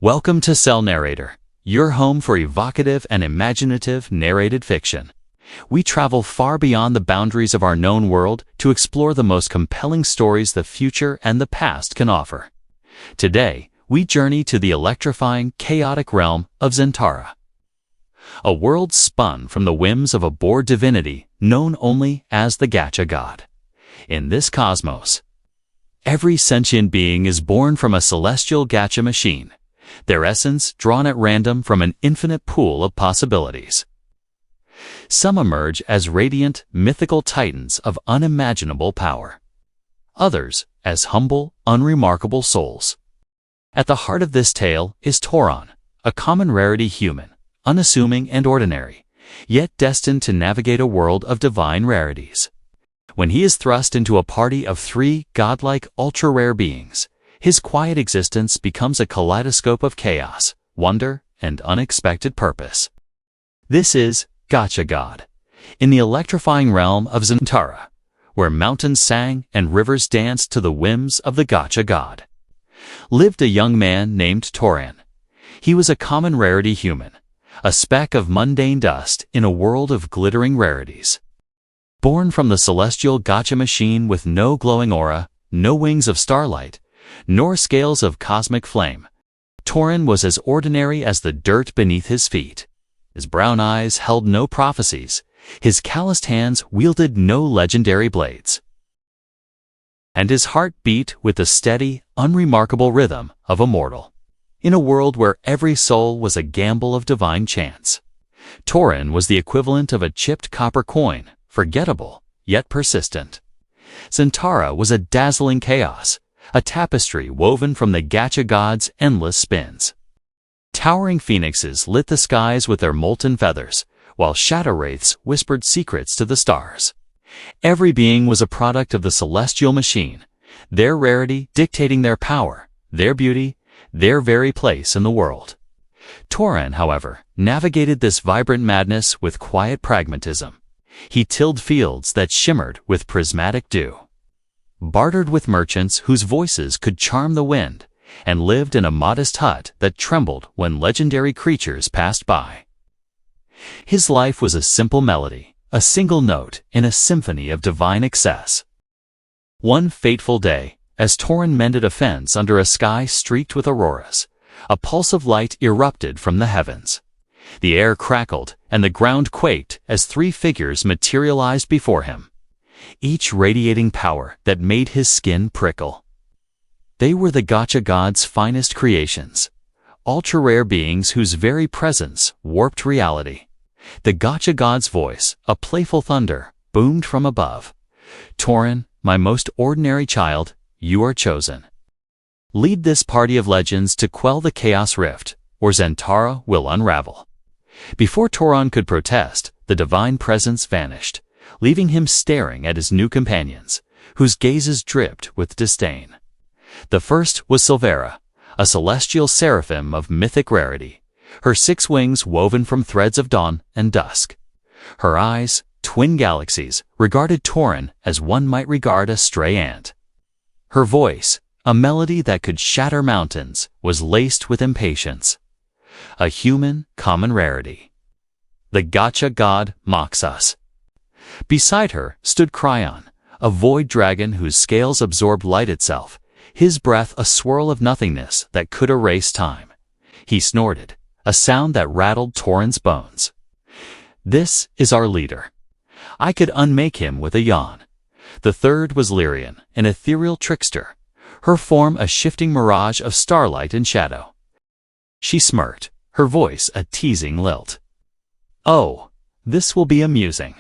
Welcome to Cell Narrator, your home for evocative and imaginative narrated fiction. We travel far beyond the boundaries of our known world to explore the most compelling stories the future and the past can offer. Today, we journey to the electrifying, chaotic realm of Zentara. A world spun from the whims of a bored divinity known only as the Gacha God. In this cosmos, every sentient being is born from a celestial gacha machine, their essence drawn at random from an infinite pool of possibilities. Some emerge as radiant, mythical titans of unimaginable power. Others as humble, unremarkable souls. At the heart of this tale is Toren, a common-rarity human, unassuming and ordinary, yet destined to navigate a world of divine rarities. When he is thrust into a party of three godlike, ultra-rare beings, his quiet existence becomes a kaleidoscope of chaos, wonder, and unexpected purpose. This is Gacha God, in the electrifying realm of Zentara, where mountains sang and rivers danced to the whims of the Gacha God. Lived a young man named Toren. He was a common-rarity human, a speck of mundane dust in a world of glittering rarities. Born from the celestial gacha machine with no glowing aura, no wings of starlight, nor scales of cosmic flame, Toren was as ordinary as the dirt beneath his feet. His brown eyes held no prophecies, his calloused hands wielded no legendary blades. And his heart beat with the steady, unremarkable rhythm of a mortal. In a world where every soul was a gamble of divine chance, Toren was the equivalent of a chipped copper coin, forgettable, yet persistent. Zentara was a dazzling chaos, a tapestry woven from the Gacha God's endless spins. Towering phoenixes lit the skies with their molten feathers, while shadow wraiths whispered secrets to the stars. Every being was a product of the celestial machine, their rarity dictating their power, their beauty, their very place in the world. Toren, however, navigated this vibrant madness with quiet pragmatism. He tilled fields that shimmered with prismatic dew, bartered with merchants whose voices could charm the wind, and lived in a modest hut that trembled when legendary creatures passed by. His life was a simple melody, a single note in a symphony of divine excess. One fateful day, as Toren mended a fence under a sky streaked with auroras, a pulse of light erupted from the heavens. The air crackled, and the ground quaked as three figures materialized before him, each radiating power that made his skin prickle. They were the Gacha God's finest creations, ultra-rare beings whose very presence warped reality. The Gacha God's voice, a playful thunder, boomed from above. "Toren, my most ordinary child, you are chosen. Lead this party of legends to quell the chaos rift, or Zentara will unravel." Before Toren could protest, the divine presence vanished, leaving him staring at his new companions, whose gazes dripped with disdain. The first was Sylvara, a celestial seraphim of mythic rarity, her 6 wings woven from threads of dawn and dusk. Her eyes, twin galaxies, regarded Toren as one might regard a stray ant. Her voice, a melody that could shatter mountains, was laced with impatience. A human common-rarity. The Gacha God mocks us. Beside her stood Kryon, a void dragon whose scales absorbed light itself, his breath a swirl of nothingness that could erase time. He snorted, a sound that rattled Toren's bones. "This is our leader. I could unmake him with a yawn." The third was Lirien, an ethereal trickster, her form a shifting mirage of starlight and shadow. She smirked, her voice a teasing lilt. "Oh, this will be amusing.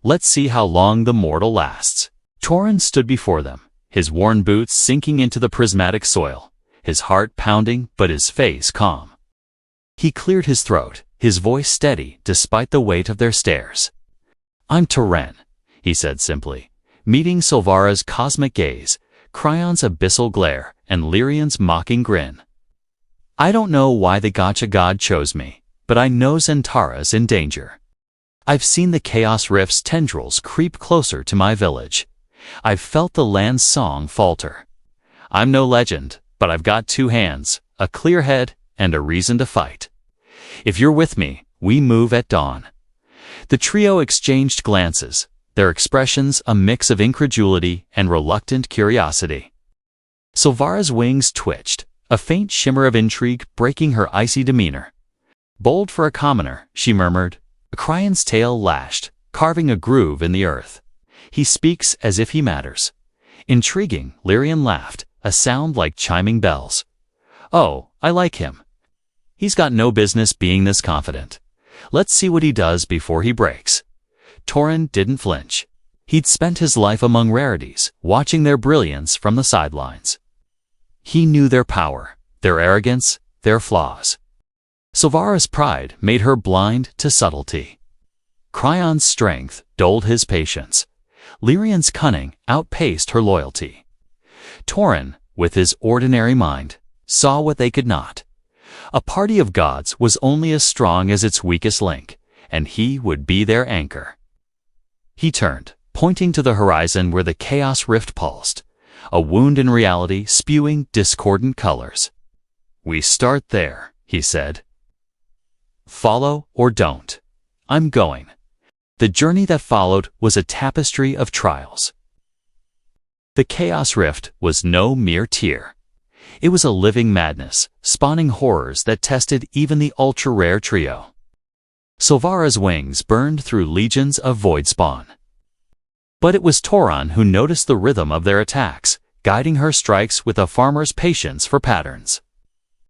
Let's see how long the mortal lasts." Toren stood before them, his worn boots sinking into the prismatic soil, his heart pounding but his face calm. He cleared his throat, his voice steady despite the weight of their stares. "I'm Toren," he said simply, meeting Sylvara's cosmic gaze, Kryon's abyssal glare, and Lirien's mocking grin. "I don't know why the Gacha God chose me, but I know Zentara's in danger. I've seen the Chaos Rift's tendrils creep closer to my village. I've felt the land's song falter. I'm no legend, but I've got 2 hands, a clear head, and a reason to fight. If you're with me, we move at dawn. The trio exchanged glances, their expressions a mix of incredulity and reluctant curiosity. Sylvara's wings twitched, a faint shimmer of intrigue breaking her icy demeanor. "Bold for a commoner," she murmured. Kryon's tail lashed, carving a groove in the earth. "He speaks as if he matters." "Intriguing," Lirien laughed, a sound like chiming bells. "Oh, I like him. He's got no business being this confident. Let's see what he does before he breaks." Toren didn't flinch. He'd spent his life among rarities, watching their brilliance from the sidelines. He knew their power, their arrogance, their flaws. Sylvara's pride made her blind to subtlety. Kryon's strength dulled his patience. Lirien's cunning outpaced her loyalty. Toren, with his ordinary mind, saw what they could not. A party of gods was only as strong as its weakest link, and he would be their anchor. He turned, pointing to the horizon where the chaos rift pulsed, a wound in reality spewing discordant colors. "We start there," he said. "Follow or don't. I'm going." The journey that followed was a tapestry of trials. The chaos rift was no mere tear. It was a living madness, spawning horrors that tested even the ultra-rare trio. Sylvara's wings burned through legions of void spawn. But it was Toren who noticed the rhythm of their attacks, guiding her strikes with a farmer's patience for patterns.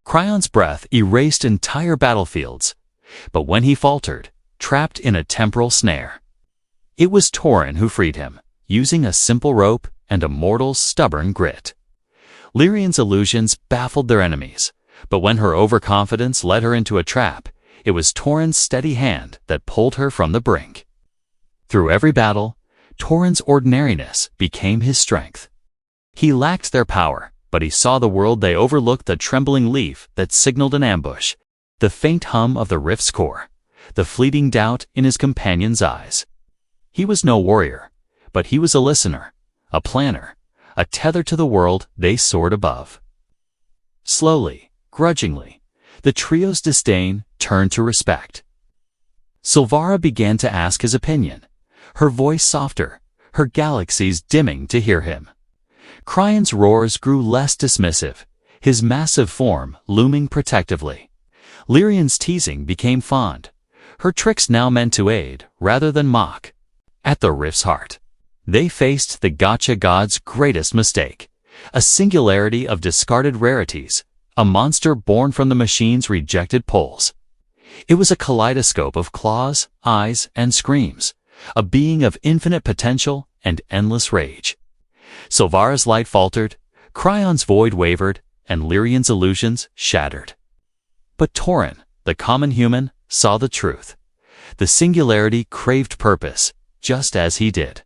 Kryon's breath erased entire battlefields, but when he faltered, trapped in a temporal snare, it was Toren who freed him, using a simple rope and a mortal's stubborn grit. Lirien's illusions baffled their enemies, but when her overconfidence led her into a trap, it was Toren's steady hand that pulled her from the brink. Through every battle, Toren's ordinariness became his strength. He lacked their power, but he saw the world they overlooked, the trembling leaf that signaled an ambush, the faint hum of the rift's core, the fleeting doubt in his companion's eyes. He was no warrior, but he was a listener, a planner, a tether to the world they soared above. Slowly, grudgingly, the trio's disdain turned to respect. Sylvara began to ask his opinion, her voice softer, her galaxies dimming to hear him. Kryon's roars grew less dismissive, his massive form looming protectively. Lirien's teasing became fond, her tricks now meant to aid rather than mock. At the rift's heart, they faced the Gacha God's greatest mistake, a singularity of discarded rarities, a monster born from the machine's rejected poles. It was a kaleidoscope of claws, eyes, and screams, a being of infinite potential and endless rage. Sylvara's light faltered, Kryon's void wavered, and Lirien's illusions shattered. But Toren, the common human, saw the truth. The singularity craved purpose, just as he did.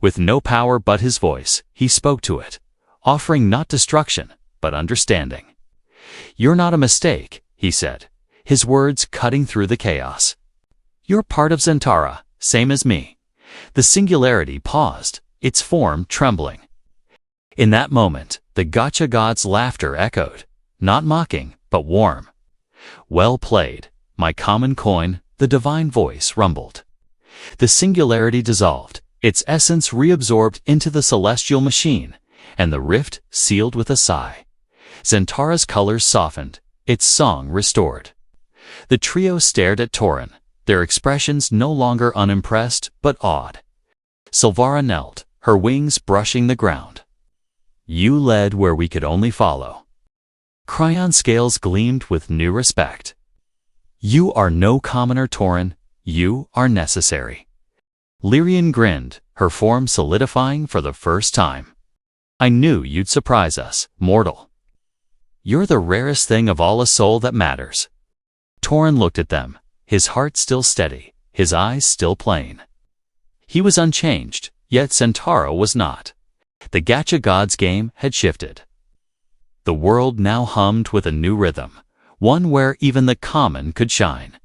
With no power but his voice, he spoke to it, offering not destruction, but understanding. "You're not a mistake," he said, his words cutting through the chaos. "You're part of Zentara, same as me." The singularity paused, its form trembling. In that moment, the Gacha God's laughter echoed, not mocking, but warm. "Well played, my common coin," the divine voice rumbled. The singularity dissolved, its essence reabsorbed into the celestial machine, and the rift sealed with a sigh. Zentara's colors softened, its song restored. The trio stared at Toren, their expressions no longer unimpressed but awed. Sylvara knelt, her wings brushing the ground. "You led where we could only follow." Kryon's scales gleamed with new respect. "You are no commoner, Toren. You are necessary." Lirien grinned, her form solidifying for the first time. "I knew you'd surprise us, mortal. You're the rarest thing of all, a soul that matters." Toren looked at them, his heart still steady, his eyes still plain. He was unchanged, yet Zentara was not. The Gacha God's game had shifted. The world now hummed with a new rhythm, one where even the common could shine.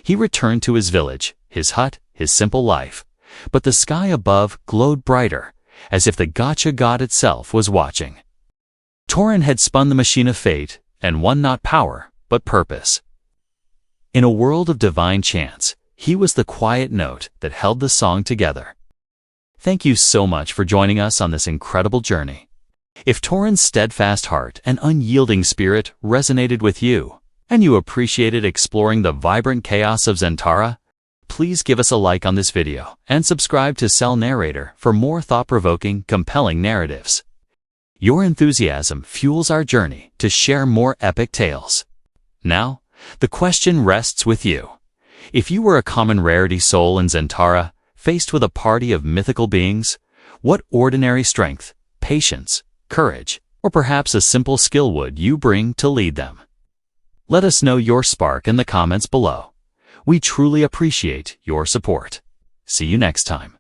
He returned to his village, his hut, his simple life, but the sky above glowed brighter, as if the Gacha God itself was watching. Toren had spun the machine of fate, and one not power, but purpose. In a world of divine chance, he was the quiet note that held the song together. Thank you so much for joining us on this incredible journey. If Toren's steadfast heart and unyielding spirit resonated with you, and you appreciated exploring the vibrant chaos of Zentara, please give us a like on this video and subscribe to Cell Narrator for more thought-provoking, compelling narratives. Your enthusiasm fuels our journey to share more epic tales. Now, the question rests with you. If you were a common-rarity soul in Zentara, faced with a party of mythical beings, what ordinary strength, patience, courage, or perhaps a simple skill would you bring to lead them? Let us know your spark in the comments below. We truly appreciate your support. See you next time.